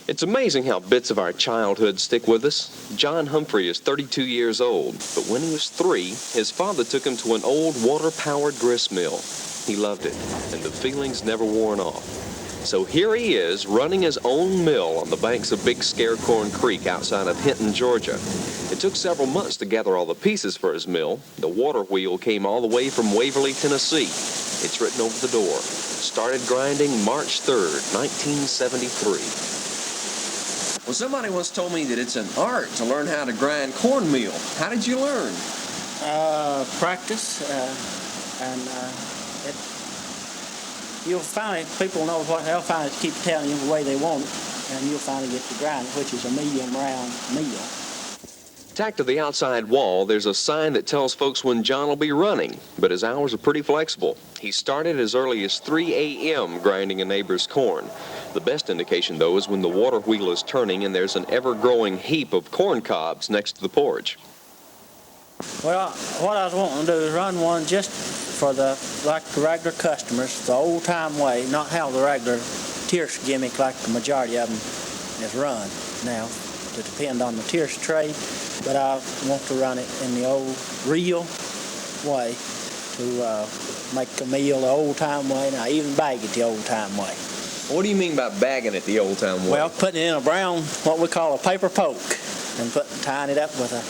It's amazing how bits of our childhood stick with us. John Humphreys is 32 years old, but when he was 3, his father took him to an old water-powered grist mill. He loved it, and the feelings never worn off. So here he is, running his own mill on the banks of Big Scarecorn Creek outside of Hinton, Georgia. It took several months to gather all the pieces for his mill. The waterwheel came all the way from Waverly, Tennessee. It's written over the door. Started grinding March 3rd, 1973. Well, somebody once told me that it's an art to learn how to grind cornmeal. How did you learn? Practice, you'll finally, people know what they'll finally keep telling you the way they want it, and you'll finally get to grind it, which is a medium round meal. Tacked to the outside wall, there's a sign that tells folks when John will be running, but his hours are pretty flexible. He started as early as 3 a.m. grinding a neighbor's corn. The best indication, though, is when the water wheel is turning and there's an ever-growing heap of corn cobs next to the porch. Well, what I was wanting to do is run one just for the regular customers, the old-time way, not have the regular tierce gimmick like the majority of them is run now, to depend on the tierce trade. But I want to run it in the old real way to make a meal the old-time way, and I even bag it the old-time way. What do you mean by bagging it the old-time way? Well, putting it in a brown, what we call a paper poke, and tying it up with a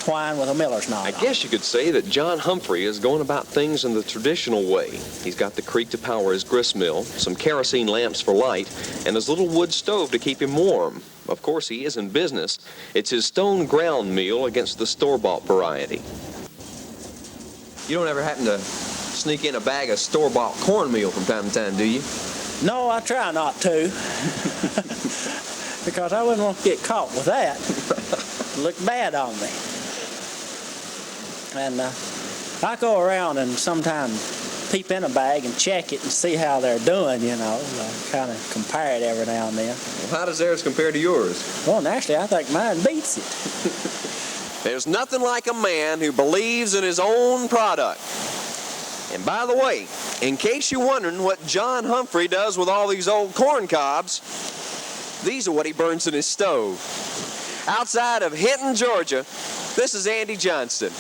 twine with a miller's knot. I guess you could say that John Humphrey is going about things in the traditional way. He's got the creek to power his grist mill, some kerosene lamps for light, and his little wood stove to keep him warm. Of course, he is in business. It's his stone ground meal against the store-bought variety. You don't ever happen to sneak in a bag of store-bought cornmeal from time to time, do you? No, I try not to, because I wouldn't want to get caught with that. It look bad on me. And I go around and sometimes peep in a bag and check it and see how they're doing, you know. Kind of compare it every now and then. Well, how does theirs compare to yours? Well, naturally, I think mine beats it. There's nothing like a man who believes in his own product. And by the way, in case you're wondering what John Humphrey does with all these old corn cobs, these are what he burns in his stove. Outside of Hinton, Georgia, this is Andy Johnston.